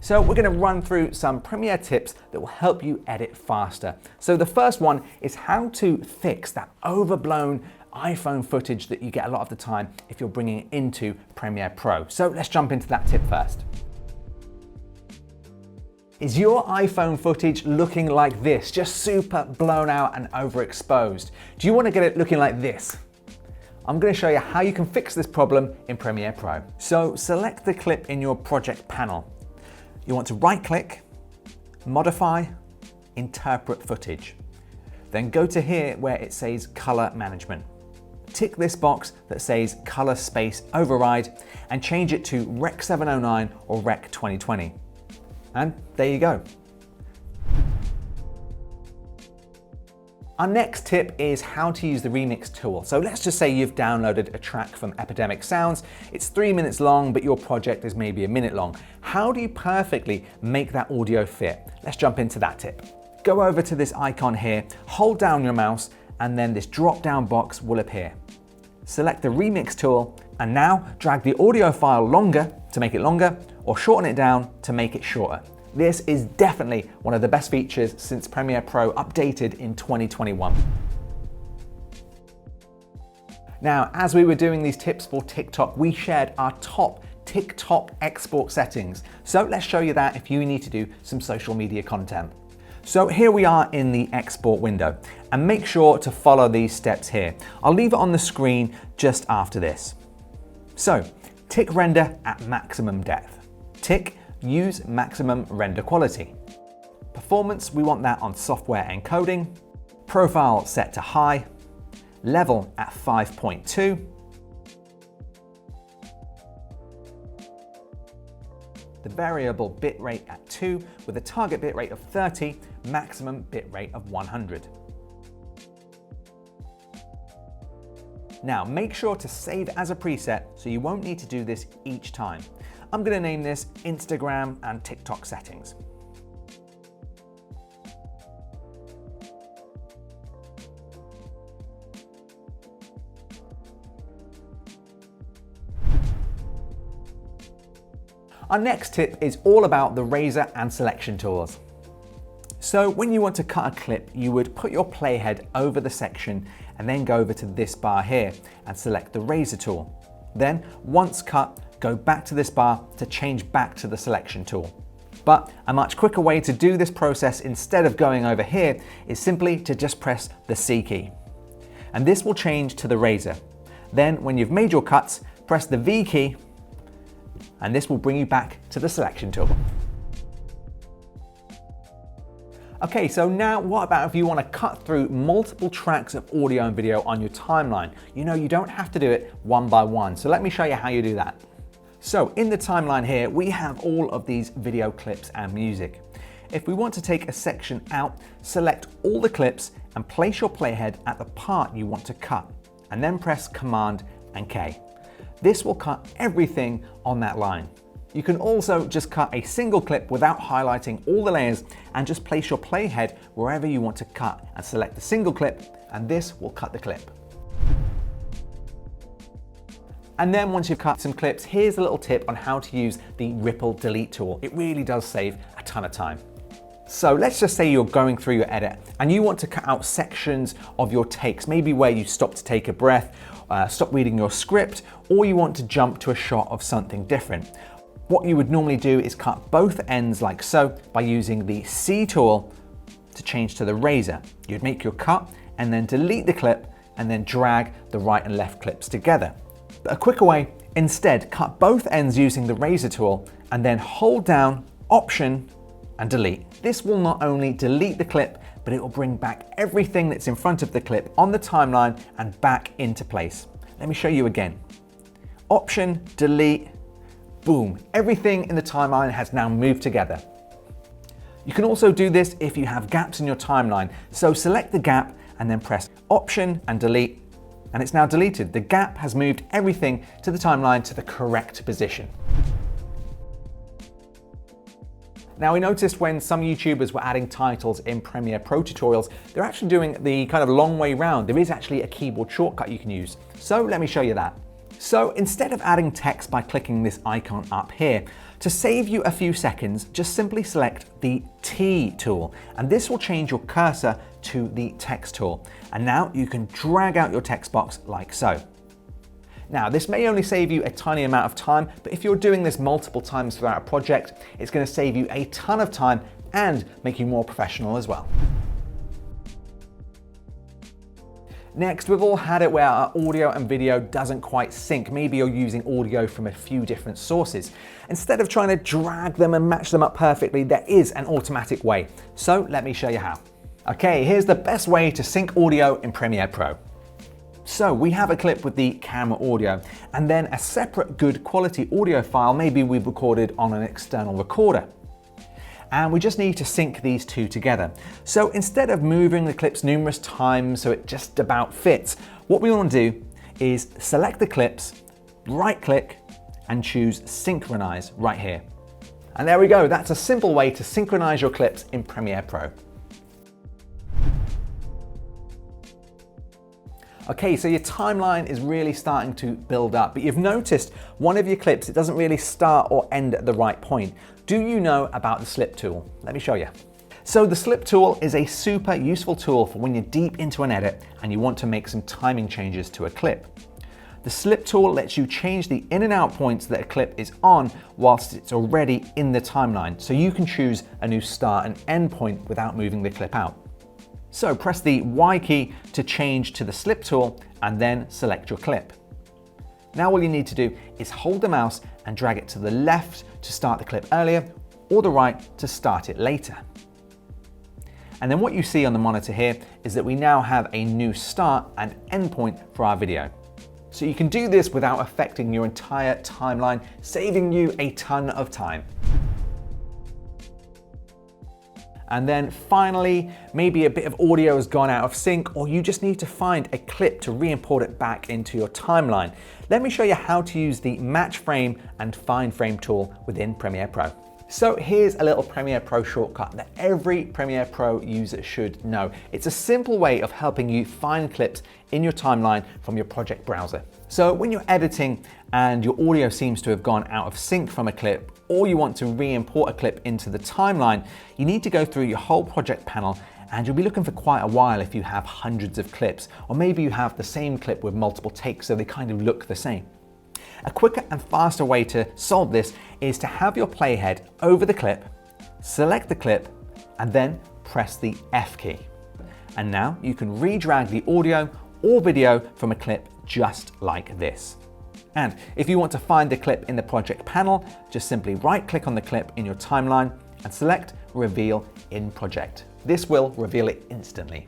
So we're going to run through some Premiere tips that will help you edit faster. So the first one is how to fix that overblown iPhone footage that you get a lot of the time if you're bringing it into Premiere Pro. So let's jump into that tip first. Is your iPhone footage looking like this, just super blown out and overexposed? Do you want to get it looking like this? I'm going to show you how you can fix this problem in Premiere Pro. So select the clip in your project panel. You want to right-click, modify, interpret footage. Then go to here where it says color management. Tick this box that says color space override and change it to Rec 709 or Rec 2020. And there you go. Our next tip is how to use the remix tool. So let's just say you've downloaded a track from Epidemic Sounds. It's 3 minutes long, but your project is maybe a minute long. How do you perfectly make that audio fit? Let's jump into that tip. Go over to this icon here, hold down your mouse, and then this drop-down box will appear. Select the remix tool, and now drag the audio file longer to make it longer, or shorten it down to make it shorter. This is definitely one of the best features since Premiere Pro updated in 2021. Now, as we were doing these tips for TikTok, we shared our top TikTok export settings. So let's show you that if you need to do some social media content. So here we are in the export window, and make sure to follow these steps here. I'll leave it on the screen just after this. So, tick render at maximum depth. Tick use maximum render quality. Performance, we want that on software encoding. Profile set to high. Level at 5.2. The variable bitrate at 2 with a target bitrate of 30, maximum bitrate of 100. Now make sure to save as a preset so you won't need to do this each time. I'm going to name this Instagram and TikTok settings. Our next tip is all about the razor and selection tools. So when you want to cut a clip, you would put your playhead over the section and then go over to this bar here and select the razor tool. Then once cut, go back to this bar to change back to the selection tool. But a much quicker way to do this process instead of going over here is simply to just press the C key. And this will change to the razor. Then when you've made your cuts, press the V key and this will bring you back to the selection tool. Okay, so now what about if you want to cut through multiple tracks of audio and video on your timeline? You know, you don't have to do it one by one. So let me show you how you do that. So in the timeline here, we have all of these video clips and music. If we want to take a section out, select all the clips and place your playhead at the part you want to cut, and then press Command and K. This will cut everything on that line. You can also just cut a single clip without highlighting all the layers and just place your playhead wherever you want to cut and select the single clip, and this will cut the clip. And then once you've cut some clips, here's a little tip on how to use the Ripple Delete tool. It really does save a ton of time. So let's just say you're going through your edit and you want to cut out sections of your takes, maybe where you stop to take a breath, stop reading your script, or you want to jump to a shot of something different. What you would normally do is cut both ends like so by using the C tool to change to the razor. You'd make your cut and then delete the clip and then drag the right and left clips together. But a quicker way, instead cut both ends using the razor tool and then hold down Option and delete. This will not only delete the clip, but it will bring back everything that's in front of the clip on the timeline and back into place. Let me show you again. Option, delete, boom. Everything in the timeline has now moved together. You can also do this if you have gaps in your timeline. So select the gap and then press Option and delete, and it's now deleted. The gap has moved everything to the timeline to the correct position. Now we noticed when some YouTubers were adding titles in Premiere Pro tutorials, they're actually doing the kind of long way round. There is actually a keyboard shortcut you can use. So let me show you that. So instead of adding text by clicking this icon up here, to save you a few seconds, just simply select the T tool, and this will change your cursor to the text tool. And now you can drag out your text box like so. Now, this may only save you a tiny amount of time, but if you're doing this multiple times throughout a project, it's going to save you a ton of time and make you more professional as well. Next, we've all had it where our audio and video doesn't quite sync. Maybe you're using audio from a few different sources. Instead of trying to drag them and match them up perfectly, there is an automatic way. So let me show you how. Okay, here's the best way to sync audio in Premiere Pro. So we have a clip with the camera audio and then a separate good quality audio file maybe we've recorded on an external recorder. And we just need to sync these two together. So instead of moving the clips numerous times so it just about fits, what we want to do is select the clips, right click and choose Synchronize right here. And there we go, that's a simple way to synchronize your clips in Premiere Pro. Okay, so your timeline is really starting to build up, but you've noticed one of your clips, it doesn't really start or end at the right point. Do you know about the slip tool? Let me show you. So the slip tool is a super useful tool for when you're deep into an edit and you want to make some timing changes to a clip. The slip tool lets you change the in and out points that a clip is on whilst it's already in the timeline, so you can choose a new start and end point without moving the clip out. So press the Y key to change to the slip tool and then select your clip. Now all you need to do is hold the mouse and drag it to the left to start the clip earlier or the right to start it later. And then what you see on the monitor here is that we now have a new start and end point for our video. So you can do this without affecting your entire timeline, saving you a ton of time. And then finally, maybe a bit of audio has gone out of sync, or you just need to find a clip to re-import it back into your timeline. Let me show you how to use the Match Frame and Find Frame tool within Premiere Pro. So here's a little Premiere Pro shortcut that every Premiere Pro user should know. It's a simple way of helping you find clips in your timeline from your project browser. So when you're editing and your audio seems to have gone out of sync from a clip, or you want to re-import a clip into the timeline, you need to go through your whole project panel, and you'll be looking for quite a while if you have hundreds of clips, or maybe you have the same clip with multiple takes so they kind of look the same. A quicker and faster way to solve this is to have your playhead over the clip, select the clip, and then press the F key. And now you can re-drag the audio or video from a clip just like this. And if you want to find the clip in the project panel, just simply right-click on the clip in your timeline and select Reveal in Project. This will reveal it instantly.